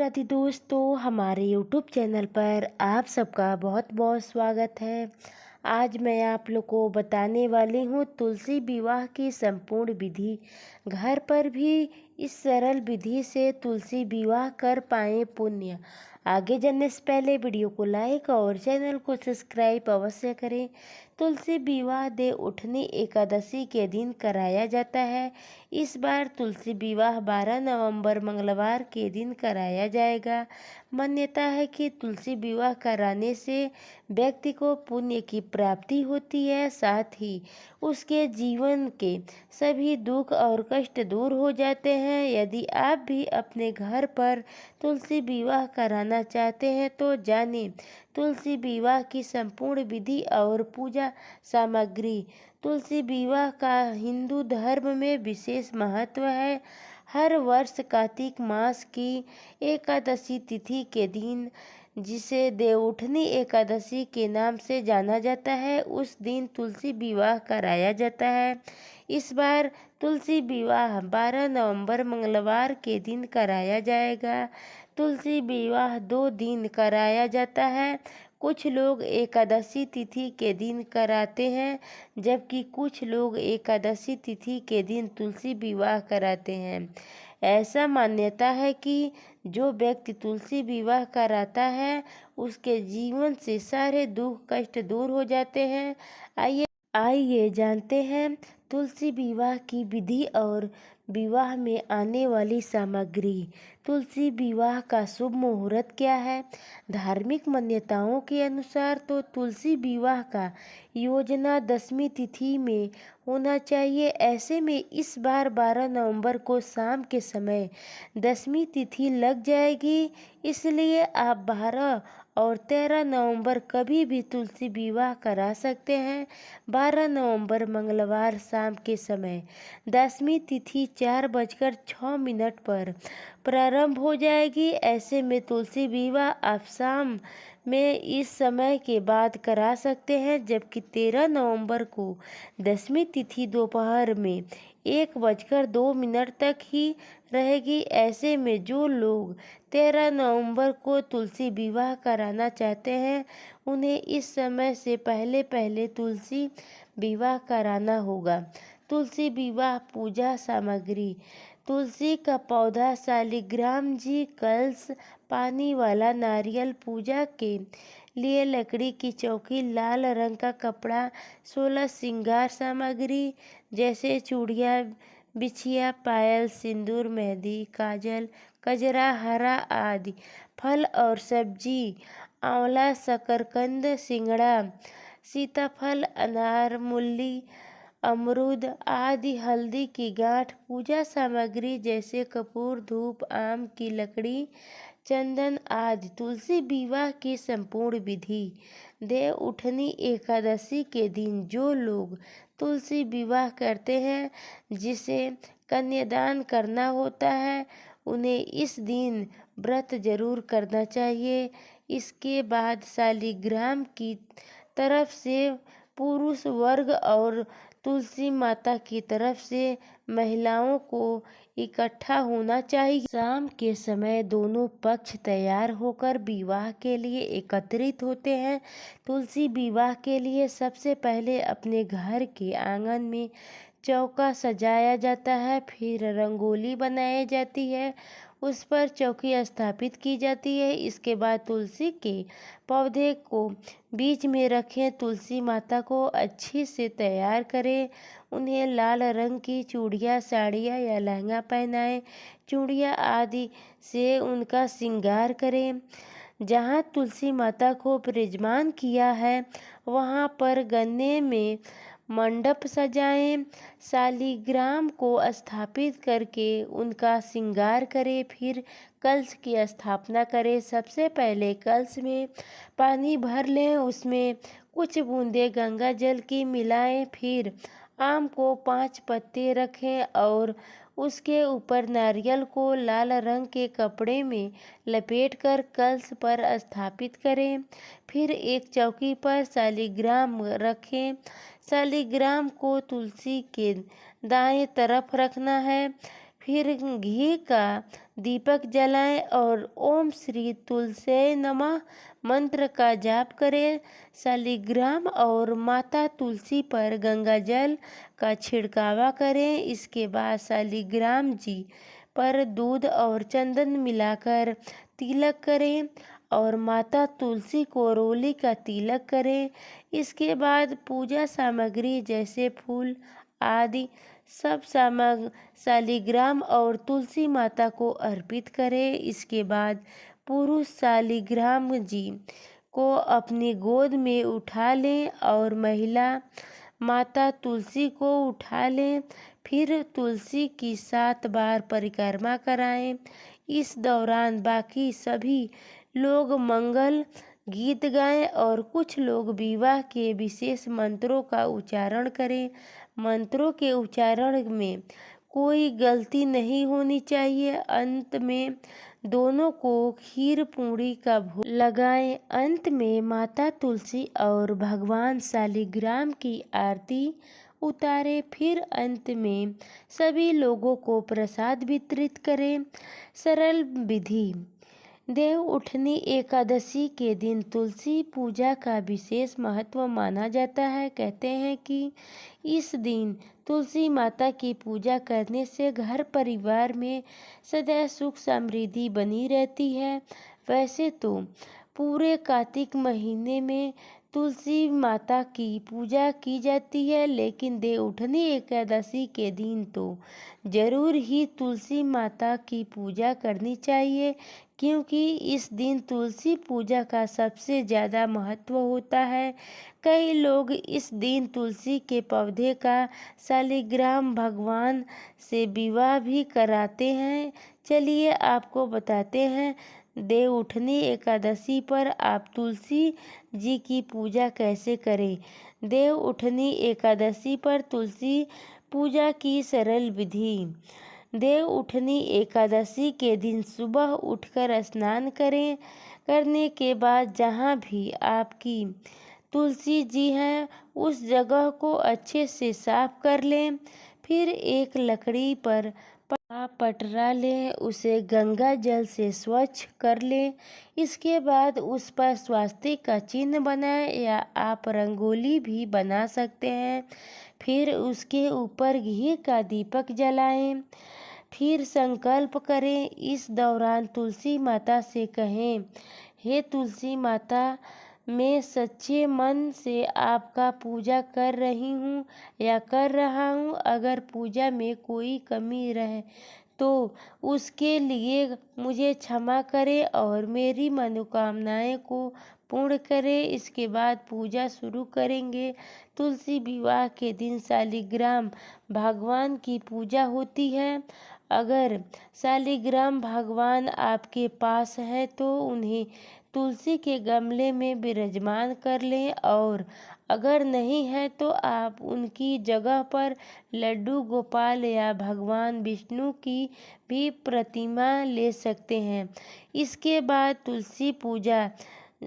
राधे दोस्तों, हमारे YouTube channel पर आप सबका बहुत बहुत स्वागत है। आज मैं आप लोग को बताने वाली हूँ तुलसी विवाह की संपूर्ण विधि। घर पर भी इस सरल विधि से तुलसी विवाह कर पाएँ पुण्य। आगे जाने से पहले वीडियो को लाइक और चैनल को सब्सक्राइब अवश्य करें। तुलसी विवाह देवउठनी एकादशी के दिन कराया जाता है। इस बार तुलसी विवाह 12 नवंबर मंगलवार के दिन कराया जाएगा। मान्यता है कि तुलसी विवाह कराने से व्यक्ति को पुण्य की प्राप्ति होती है, साथ ही उसके जीवन के सभी दुख और कष्ट दूर हो जाते हैं। यदि आप भी अपने घर पर तुलसी विवाह कराना चाहते हैं तो जानें तुलसी विवाह की संपूर्ण विधि और पूजा सामग्री। तुलसी विवाह का हिंदू धर्म में विशेष महत्व है। हर वर्ष कार्तिक मास की एकादशी तिथि के दिन, जिसे देवउठनी एकादशी के नाम से जाना जाता है, उस दिन तुलसी विवाह कराया जाता है। इस बार तुलसी विवाह 12 नवंबर मंगलवार के दिन कराया जाएगा। तुलसी विवाह 2 दिन कराया जाता है। कुछ लोग एकादशी तिथि के दिन कराते हैं, जबकि कुछ लोग एकादशी तिथि के दिन तुलसी विवाह कराते हैं। ऐसा मान्यता है कि जो व्यक्ति तुलसी विवाह कराता है, उसके जीवन से सारे दुख कष्ट दूर हो जाते हैं। आइए आइए जानते हैं तुलसी विवाह की विधि और विवाह में आने वाली सामग्री। तुलसी विवाह का शुभ मुहूर्त क्या है? धार्मिक मान्यताओं के अनुसार तो तुलसी विवाह का योजना 10वीं तिथि में होना चाहिए। ऐसे में इस बार 12 नवंबर को शाम के समय 10वीं तिथि लग जाएगी, इसलिए आप 12 और 13 नवंबर कभी भी तुलसी विवाह करा सकते हैं। 12 नवंबर मंगलवार शाम के समय 10वीं तिथि 4:06 पर प्रारंभ हो जाएगी। ऐसे में तुलसी विवाह आप शाम में इस समय के बाद करा सकते हैं, जबकि 13 नवंबर को 10वीं तिथि दोपहर में 1:02 तक ही रहेगी। ऐसे में जो लोग 13 नवंबर को तुलसी विवाह कराना चाहते हैं, उन्हें इस समय से पहले पहले तुलसी विवाह कराना होगा। तुलसी विवाह पूजा सामग्री। तुलसी का पौधा, शालिग्राम जी, कलश, पानी वाला नारियल, पूजा के लिए लकड़ी की चौकी, लाल रंग का कपड़ा, 16 श्रृंगार सामग्री जैसे चूड़ियाँ, बिछिया, पायल, सिंदूर, मेहंदी, काजल, कजरा, हरा आदि, फल और सब्जी, आंवला, शकरकंद, सिंगड़ा, सीताफल, अनार, मूली, अमरूद आदि, हल्दी की गांठ, पूजा सामग्री जैसे कपूर, धूप, आम की लकड़ी, चंदन आदि। तुलसी विवाह की संपूर्ण विधि। देवउठनी एकादशी के दिन जो लोग तुलसी विवाह करते हैं, जिसे कन्यादान करना होता है, उन्हें इस दिन व्रत जरूर करना चाहिए। इसके बाद शालिग्राम की तरफ से पुरुष वर्ग और तुलसी माता की तरफ से महिलाओं को इकट्ठा होना चाहिए। शाम के समय दोनों पक्ष तैयार होकर विवाह के लिए एकत्रित होते हैं। तुलसी विवाह के लिए सबसे पहले अपने घर के आंगन में चौका सजाया जाता है, फिर रंगोली बनाई जाती है, उस पर चौकी स्थापित की जाती है। इसके बाद तुलसी के पौधे को बीच में रखें, तुलसी माता को अच्छी से तैयार करें, उन्हें लाल रंग की चूड़ियाँ, साड़ियाँ या लहंगा पहनाएं, चूड़ियाँ आदि से उनका श्रृंगार करें। जहाँ तुलसी माता को विराजमान किया है, वहाँ पर गन्ने में मंडप सजाएं, शालिग्राम को स्थापित करके उनका श्रृंगार करें, फिर कलश की स्थापना करें। सबसे पहले कलश में पानी भर लें, उसमें कुछ बूंदे गंगा जल की मिलाएं, फिर आम को 5 पत्ते रखें और उसके ऊपर नारियल को लाल रंग के कपड़े में लपेटकर कलश पर स्थापित करें। फिर एक चौकी पर शालिग्राम रखें। शालिग्राम को तुलसी के दाएं तरफ रखना है। फिर घी का दीपक जलाएं और ओम श्री तुलसी नमः मंत्र का जाप करें। शालिग्राम और माता तुलसी पर गंगा जल का छिड़कावा करें। इसके बाद शालिग्राम जी पर दूध और चंदन मिलाकर तिलक करें और माता तुलसी को रोली का तिलक करें। इसके बाद पूजा सामग्री जैसे फूल आदि सब शालिग्राम और तुलसी माता को अर्पित करें। इसके बाद पुरुष शालिग्राम जी को अपनी गोद में उठा लें और महिला माता तुलसी को उठा लें। फिर तुलसी की 7 बार परिक्रमा कराएं। इस दौरान बाकी सभी लोग मंगल गीत गाएं और कुछ लोग विवाह के विशेष मंत्रों का उच्चारण करें। मंत्रों के उच्चारण में कोई गलती नहीं होनी चाहिए। अंत में दोनों को खीर पूरी का भोग लगाएं। अंत में माता तुलसी और भगवान शालिग्राम की आरती उतारें। फिर अंत में सभी लोगों को प्रसाद वितरित करें। सरल विधि। देव उठनी एकादशी के दिन तुलसी पूजा का विशेष महत्व माना जाता है। कहते हैं कि इस दिन तुलसी माता की पूजा करने से घर परिवार में सदैव सुख समृद्धि बनी रहती है। वैसे तो पूरे कार्तिक महीने में तुलसी माता की पूजा की जाती है, लेकिन देवउठनी एकादशी के दिन तो जरूर ही तुलसी माता की पूजा करनी चाहिए, क्योंकि इस दिन तुलसी पूजा का सबसे ज़्यादा महत्व होता है। कई लोग इस दिन तुलसी के पौधे का शालिग्राम भगवान से विवाह भी कराते हैं। चलिए आपको बताते हैं देवउठनी एकादशी पर आप तुलसी जी की पूजा कैसे करें। देवउठनी एकादशी पर तुलसी पूजा की सरल विधि। देवउठनी एकादशी के दिन सुबह उठकर स्नान करें। करने के बाद जहाँ भी आपकी तुलसी जी हैं उस जगह को अच्छे से साफ कर लें। फिर एक लकड़ी पर पटरा लें, उसे गंगा जल से स्वच्छ कर लें। इसके बाद उस पर स्वास्तिक का चिन्ह बनाएं या आप रंगोली भी बना सकते हैं। फिर उसके ऊपर घी का दीपक जलाएं। फिर संकल्प करें। इस दौरान तुलसी माता से कहें, हे तुलसी माता, मैं सच्चे मन से आपका पूजा कर रही हूँ या कर रहा हूँ। अगर पूजा में कोई कमी रहे तो उसके लिए मुझे क्षमा करें और मेरी मनोकामनाएं को पूर्ण करें। इसके बाद पूजा शुरू करेंगे। तुलसी विवाह के दिन शालिग्राम भगवान की पूजा होती है। अगर शालिग्राम भगवान आपके पास है तो उन्हें तुलसी के गमले में विराजमान कर लें, और अगर नहीं है तो आप उनकी जगह पर लड्डू गोपाल या भगवान विष्णु की भी प्रतिमा ले सकते हैं। इसके बाद तुलसी पूजा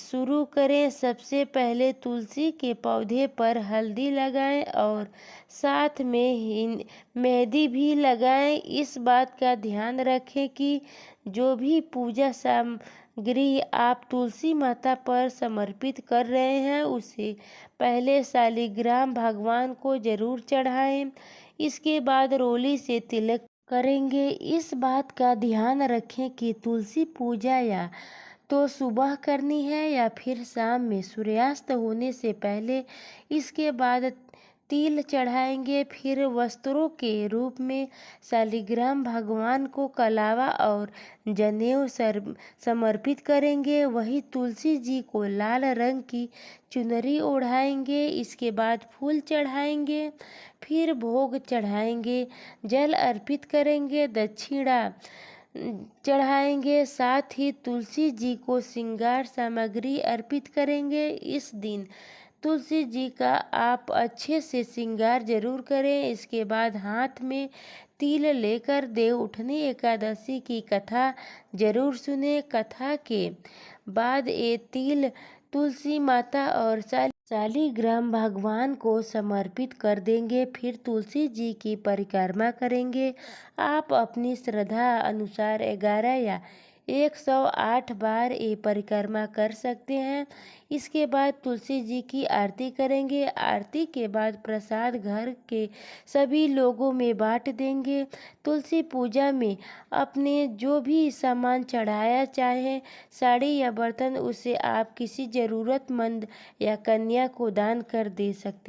शुरू करें। सबसे पहले तुलसी के पौधे पर हल्दी लगाएं और साथ में मेहंदी भी लगाएं। इस बात का ध्यान रखें कि जो भी पूजा सामग्री आप तुलसी माता पर समर्पित कर रहे हैं उसे पहले शालिग्राम भगवान को जरूर चढ़ाएं। इसके बाद रोली से तिलक करेंगे। इस बात का ध्यान रखें कि तुलसी पूजा या तो सुबह करनी है या फिर शाम में सूर्यास्त होने से पहले। इसके बाद तिल चढ़ाएंगे। फिर वस्त्रों के रूप में शालिग्राम भगवान को कलावा और जनेऊ समर्पित करेंगे। वही तुलसी जी को लाल रंग की चुनरी ओढ़ाएंगे। इसके बाद फूल चढ़ाएंगे। फिर भोग चढ़ाएंगे, जल अर्पित करेंगे, दक्षिणा चढ़ाएंगे। साथ ही तुलसी जी को श्रृंगार सामग्री अर्पित करेंगे। इस दिन तुलसी जी का आप अच्छे से श्रृंगार जरूर करें। इसके बाद हाथ में तिल लेकर देवउठनी एकादशी की कथा जरूर सुने। कथा के बाद ये तिल तुलसी माता और शालिग्राम भगवान को समर्पित कर देंगे। फिर तुलसी जी की परिक्रमा करेंगे। आप अपनी श्रद्धा अनुसार 11 या 108 बार ये परिक्रमा कर सकते हैं। इसके बाद तुलसी जी की आरती करेंगे। आरती के बाद प्रसाद घर के सभी लोगों में बांट देंगे। तुलसी पूजा में अपने जो भी सामान चढ़ाया, चाहे साड़ी या बर्तन, उसे आप किसी ज़रूरतमंद या कन्या को दान कर दे सकते हैं।